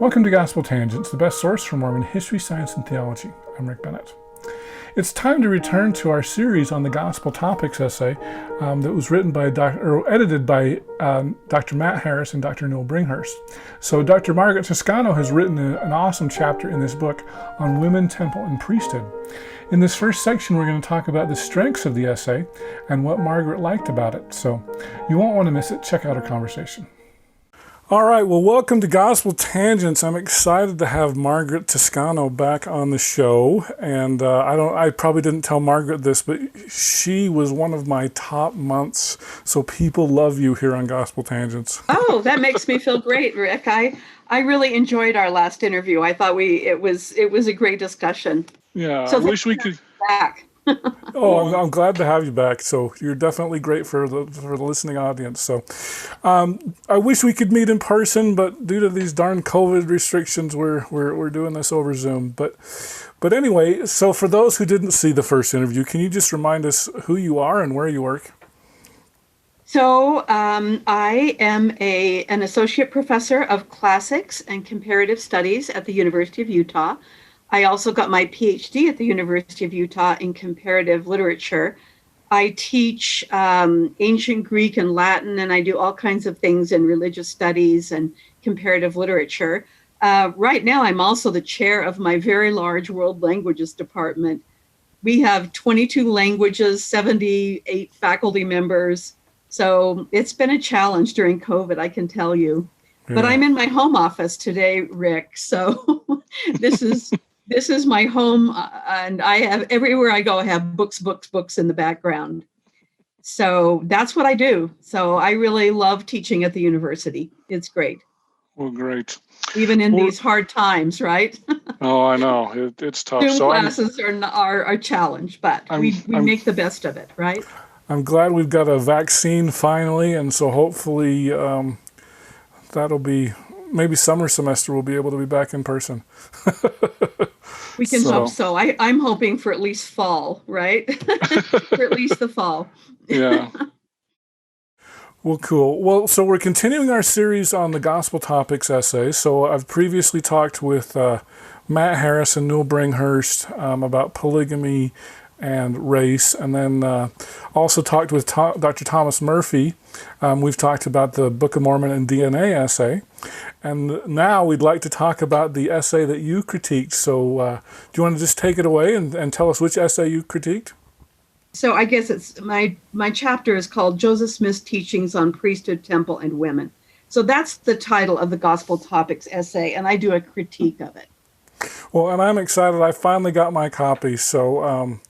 Welcome to Gospel Tangents, the best source for Mormon history, science, and theology. I'm Rick Bennett. It's time to return to our series on the Gospel Topics essay that was written by edited by Dr. Matt Harris and Dr. Newell Bringhurst. So Dr. Margaret Toscano has written an awesome chapter in this book on women, temple, and priesthood. In this first section, we're going to talk about the strengths of the essay and what Margaret liked about it. So you won't want to miss it. Check out our conversation. All right, well, welcome to Gospel Tangents. I'm excited to have Margaret Toscano back on the show. And I probably didn't tell Margaret this, but she was one of my top months. So people love you here on Gospel Tangents. Oh, that makes me feel great, Rick. I really enjoyed our last interview. I thought it was a great discussion. Yeah, so I wish we could back. Oh, I'm glad to have you back. So you're definitely great for the listening audience. So I wish we could meet in person, but due to these darn COVID restrictions, we're doing this over Zoom. But anyway, so for those who didn't see the first interview, can you just remind us who you are and where you work? So I am an associate professor of classics and comparative studies at the University of Utah. I also got my PhD at the University of Utah in comparative literature. I teach ancient Greek and Latin, and I do all kinds of things in religious studies and comparative literature. Right now, I'm also the chair of my very large world languages department. We have 22 languages, 78 faculty members. So it's been a challenge during COVID, I can tell you. Yeah. But I'm in my home office today, Rick. So this is my home, and I have everywhere I go, I have books in the background. So that's what I do. So I really love teaching at the university. It's great. Well, great. Even in these hard times, right? Oh, I know. It's tough. Zoom classes are a challenge, but we make the best of it, right? I'm glad we've got a vaccine finally, and so hopefully that'll be, maybe summer semester we'll be able to be back in person. We can hope so. I'm hoping for at least fall, right? For at least the fall. Yeah. Well, cool. Well, so we're continuing our series on the Gospel Topics essay. So I've previously talked with Matt Harris and Newell Bringhurst about polygamy and race, and then also talked with Dr. Thomas Murphy. We've talked about the Book of Mormon and DNA essay, and now we'd like to talk about the essay that you critiqued. So do you want to just take it away and tell us which essay you critiqued? So I guess it's my chapter is called Joseph Smith's Teachings on Priesthood, Temple, and Women. So that's the title of the Gospel Topics essay, and I do a critique of it. Well, and I'm excited. I finally got my copy, so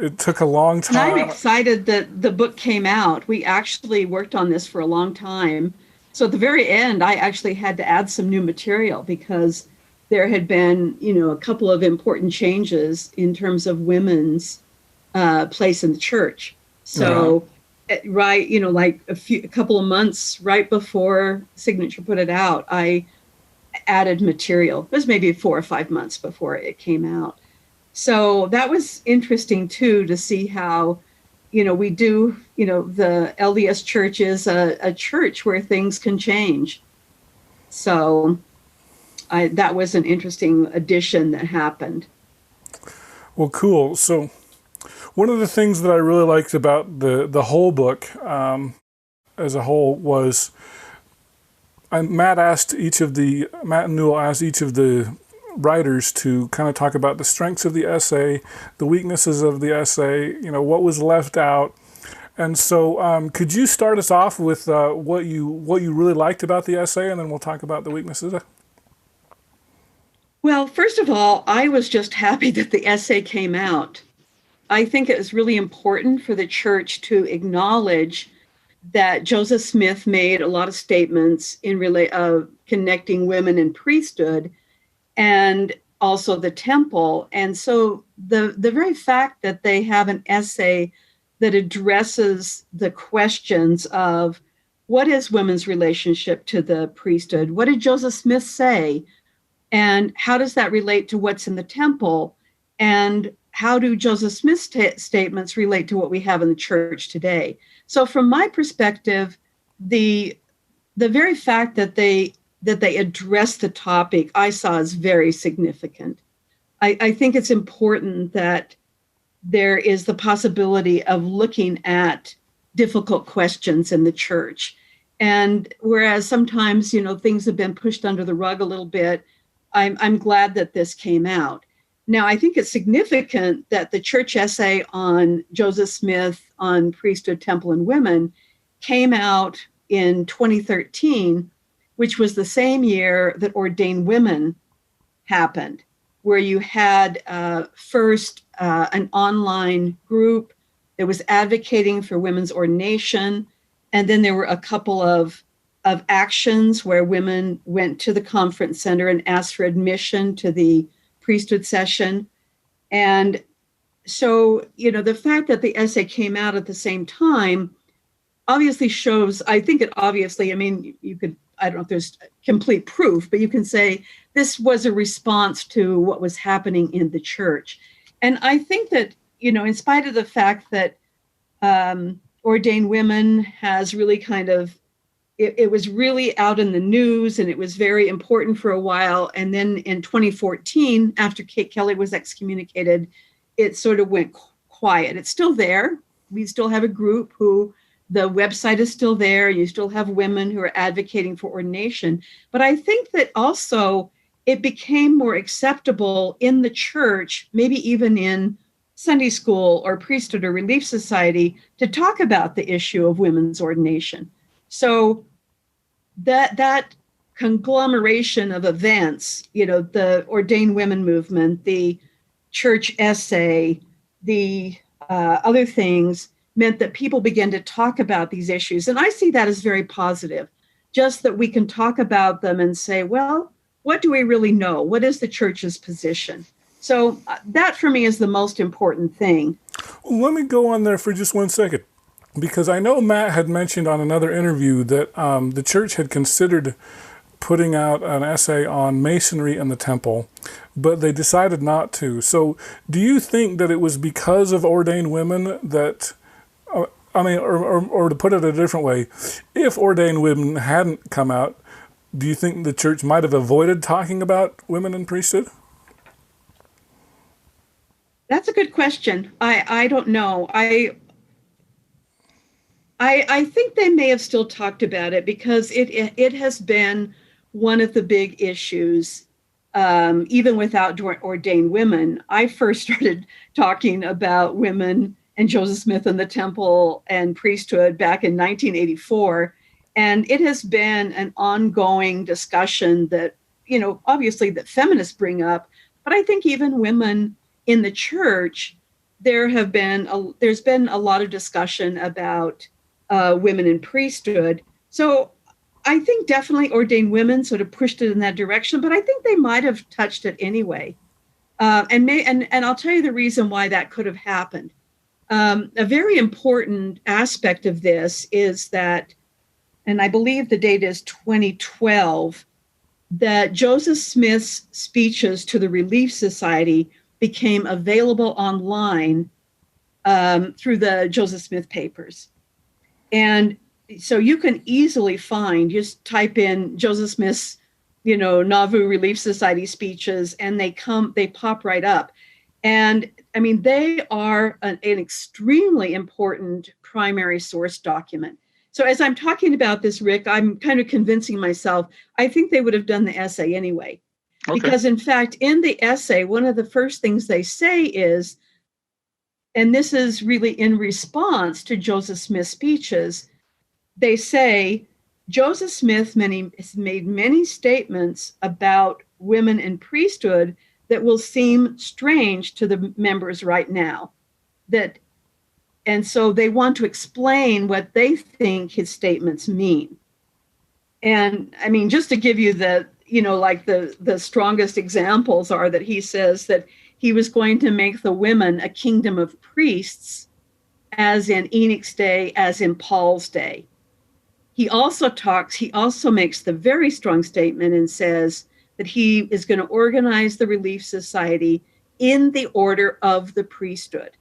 it took a long time. And I'm excited that the book came out. We actually worked on this for a long time. So at the very end, I actually had to add some new material because there had been, a couple of important changes in terms of women's place in the church. So, right, like a couple of months right before Signature put it out, I added material. It was maybe 4 or 5 months before it came out. So that was interesting too, to see how, we do, the LDS church is a church where things can change. So that was an interesting addition that happened. Well, cool. So one of the things that I really liked about the whole book as a whole was Matt and Newell asked each of the writers to kind of talk about the strengths of the essay, the weaknesses of the essay, what was left out. And so could you start us off with what you really liked about the essay, and then we'll talk about the weaknesses? Well, first of all, I was just happy that the essay came out. I think it was really important for the church to acknowledge that Joseph Smith made a lot of statements in connecting women and priesthood and also the temple. And so the very fact that they have an essay that addresses the questions of what is women's relationship to the priesthood? What did Joseph Smith say? And how does that relate to what's in the temple? And how do Joseph Smith's statements relate to what we have in the church today? So from my perspective, the very fact that they that they address the topic, I saw as very significant. I think it's important that there is the possibility of looking at difficult questions in the church. And whereas sometimes, things have been pushed under the rug a little bit, I'm glad that this came out. Now, I think it's significant that the church essay on Joseph Smith on priesthood, temple, and women came out in 2013, which was the same year that Ordained Women happened, where you had first an online group that was advocating for women's ordination. And then there were a couple of actions where women went to the conference center and asked for admission to the priesthood session. And so, the fact that the essay came out at the same time obviously shows, I think it obviously, you could, I don't know if there's complete proof, but you can say this was a response to what was happening in the church. And I think that, in spite of the fact that Ordained Women has really kind of, it was really out in the news and it was very important for a while. And then in 2014, after Kate Kelly was excommunicated, it sort of went quiet. It's still there. We still have a group who, the website is still there. You still have women who are advocating for ordination. But I think that also it became more acceptable in the church, maybe even in Sunday school or priesthood or relief society, to talk about the issue of women's ordination. So that conglomeration of events, the Ordained Women movement, the church essay, the other things, meant that people began to talk about these issues. And I see that as very positive, just that we can talk about them and say, well, what do we really know? What is the church's position? So that for me is the most important thing. Well, let me go on there for just 1 second, because I know Matt had mentioned on another interview that the church had considered putting out an essay on Masonry and the temple, but they decided not to. So do you think that it was because of Ordained Women that, or to put it a different way, if Ordained Women hadn't come out, do you think the church might have avoided talking about women in priesthood? That's a good question. I don't know. I think they may have still talked about it because it has been one of the big issues, even without Ordained Women. I first started talking about women and Joseph Smith and the temple and priesthood back in 1984. And it has been an ongoing discussion that, obviously that feminists bring up, but I think even women in the church, there's been a lot of discussion about women in priesthood. So I think definitely Ordained Women sort of pushed it in that direction, but I think they might have touched it anyway. And I'll tell you the reason why that could have happened. A very important aspect of this is that, and I believe the date is 2012, that Joseph Smith's speeches to the Relief Society became available online through the Joseph Smith papers. And so you can easily find, just type in Joseph Smith's, Nauvoo Relief Society speeches, and they pop right up. And they are an extremely important primary source document. So as I'm talking about this, Rick, I'm kind of convincing myself, I think they would have done the essay anyway. Okay. Because in fact, in the essay, one of the first things they say is, and this is really in response to Joseph Smith's speeches, they say, Joseph Smith made many statements about women in priesthood that will seem strange to the members right now. And so they want to explain what they think his statements mean. And just to give you the strongest examples are that he says that he was going to make the women a kingdom of priests, as in Enoch's day, as in Paul's day. He also makes the very strong statement and says that he is going to organize the Relief Society in the order of the priesthood.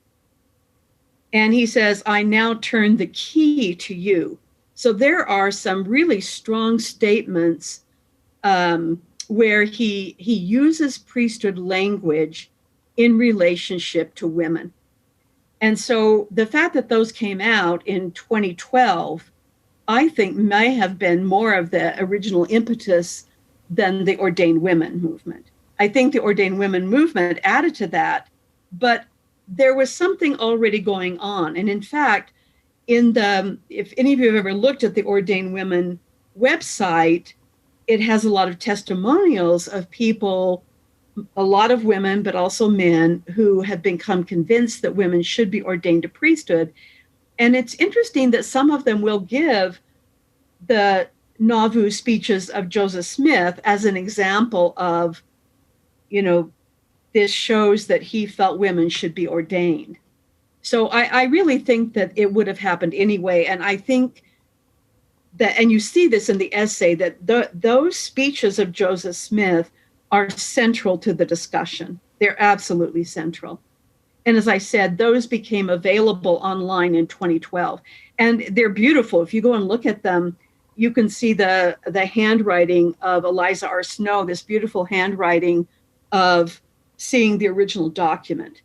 And he says, I now turn the key to you. So there are some really strong statements where he uses priesthood language in relationship to women. And so the fact that those came out in 2012, I think may have been more of the original impetus than the ordained women movement. I think the ordained women movement added to that, but there was something already going on. And in fact, if any of you have ever looked at the ordained women website, it has a lot of testimonials of people, a lot of women, but also men who have become convinced that women should be ordained to priesthood. And it's interesting that some of them will give the Nauvoo speeches of Joseph Smith as an example of, this shows that he felt women should be ordained. So I really think that it would have happened anyway. And I think that, and you see this in the essay, that those speeches of Joseph Smith are central to the discussion. They're absolutely central. And as I said, those became available online in 2012. And they're beautiful. If you go and look at them, you can see the handwriting of Eliza R. Snow, this beautiful handwriting of seeing the original document.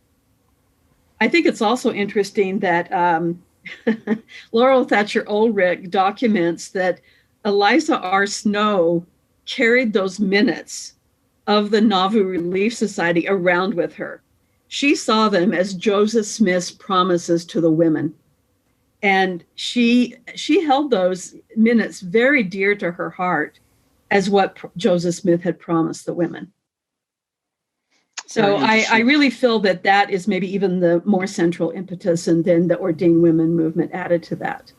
I think it's also interesting that Laurel Thatcher Ulrich documents that Eliza R. Snow carried those minutes of the Nauvoo Relief Society around with her. She saw them as Joseph Smith's promises to the women. And she held those minutes very dear to her heart as what Joseph Smith had promised the women. So I really feel that is maybe even the more central impetus, and then the ordained women movement added to that.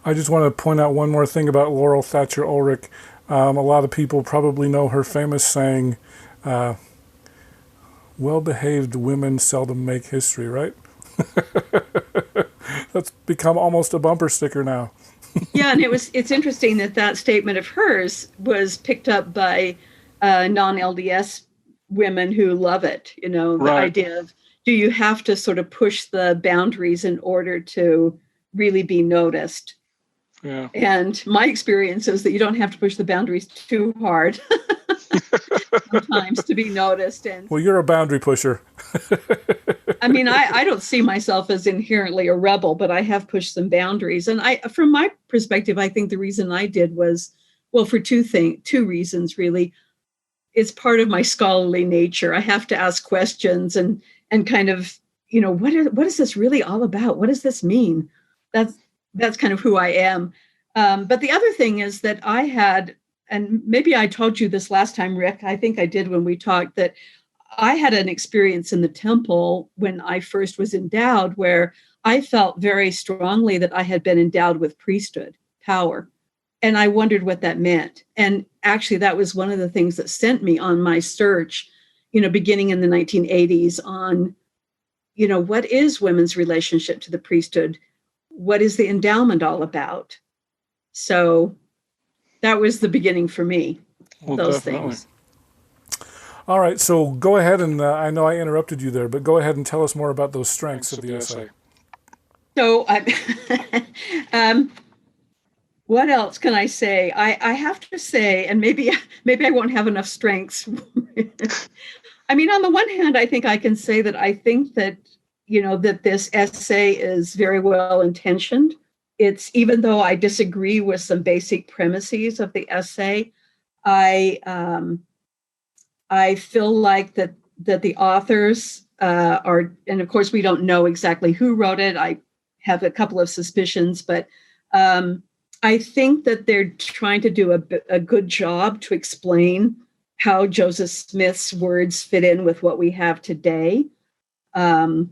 I just want to point out one more thing about Laurel Thatcher Ulrich. A lot of people probably know her famous saying, well-behaved women seldom make history, right? That's become almost a bumper sticker now. Yeah, and it's interesting that statement of hers was picked up by non-LDS women who love it. The idea of, do you have to sort of push the boundaries in order to really be noticed? Yeah. And my experience is that you don't have to push the boundaries too hard sometimes to be noticed. And well, you're a boundary pusher. I mean, I don't see myself as inherently a rebel, but I have pushed some boundaries. And from my perspective, I think the reason I did was, well, for two reasons, really. It's part of my scholarly nature. I have to ask questions and kind of, what is this really all about? What does this mean? That's kind of who I am. But the other thing is that I had, and maybe I told you this last time, Rick, I think I did when we talked, that I had an experience in the temple when I first was endowed where I felt very strongly that I had been endowed with priesthood power. And I wondered what that meant. And actually, that was one of the things that sent me on my search, beginning in the 1980s on, what is women's relationship to the priesthood? What is the endowment all about? So that was the beginning for me, those things. All right, so go ahead and, I know I interrupted you there, but go ahead and tell us more about those strengths of the essay. So what else can I say? I have to say, and maybe I won't have enough strengths. I mean, on the one hand, I think I can say that I think that, that this essay is very well intentioned. It's, even though I disagree with some basic premises of the essay, I feel like that the authors are, and of course we don't know exactly who wrote it. I have a couple of suspicions, but I think that they're trying to do a good job to explain how Joseph Smith's words fit in with what we have today. They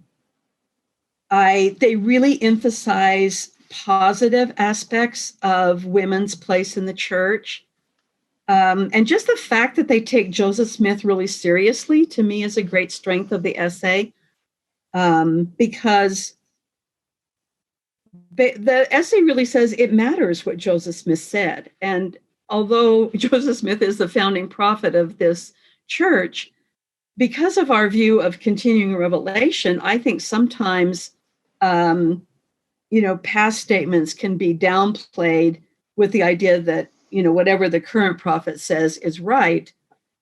really emphasize positive aspects of women's place in the church. And just the fact that they take Joseph Smith really seriously, to me, is a great strength of the essay, because the essay really says it matters what Joseph Smith said. And although Joseph Smith is the founding prophet of this church, because of our view of continuing revelation, I think sometimes, past statements can be downplayed with the idea that whatever the current prophet says is right.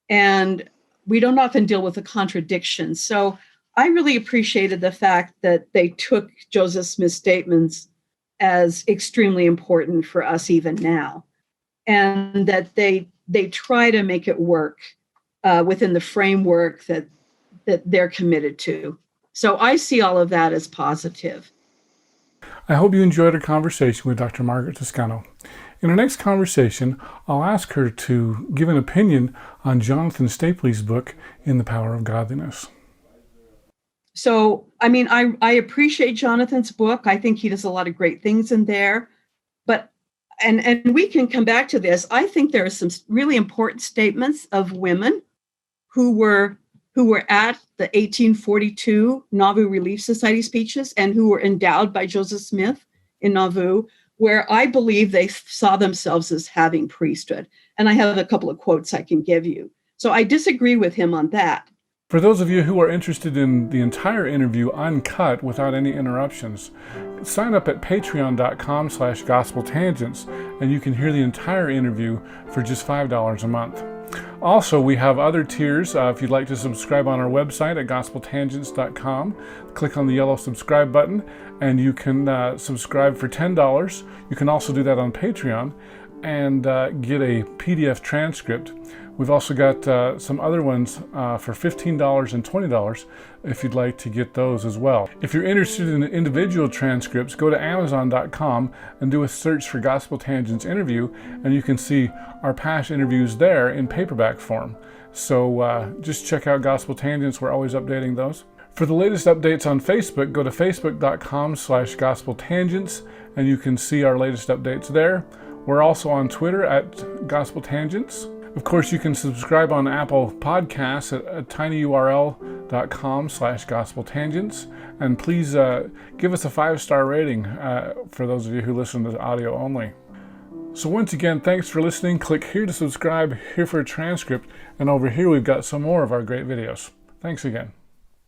And we don't often deal with the contradictions. So I really appreciated the fact that they took Joseph Smith's statements as extremely important for us even now, and that they try to make it work within the framework that they're committed to. So I see all of that as positive. I hope you enjoyed our conversation with Dr. Margaret Toscano. In our next conversation, I'll ask her to give an opinion on Jonathan Stapley's book, In the Power of Godliness. So, I appreciate Jonathan's book. I think he does a lot of great things in there. But, and we can come back to this, I think there are some really important statements of women who were at the 1842 Nauvoo Relief Society speeches and who were endowed by Joseph Smith in Nauvoo, where I believe they saw themselves as having priesthood. And I have a couple of quotes I can give you. So I disagree with him on that. For those of you who are interested in the entire interview uncut without any interruptions, sign up at patreon.com/gospeltangents and you can hear the entire interview for just $5 a month. Also, we have other tiers. If you'd like to subscribe on our website at gospeltangents.com, click on the yellow subscribe button and you can subscribe for $10. You can also do that on Patreon and get a PDF transcript. We've also got some other ones for $15 and $20 if you'd like to get those as well. If you're interested in individual transcripts, go to Amazon.com and do a search for Gospel Tangents interview, and you can see our past interviews there in paperback form. So just check out Gospel Tangents. We're always updating those. For the latest updates on Facebook, go to facebook.com/gospeltangents, and you can see our latest updates there. We're also on Twitter at Gospel Tangents. Of course, you can subscribe on Apple Podcasts at tinyurl.com/gospeltangents. And please give us a 5-star rating for those of you who listen to audio only. So once again, thanks for listening. Click here to subscribe, here for a transcript, and over here we've got some more of our great videos. Thanks again.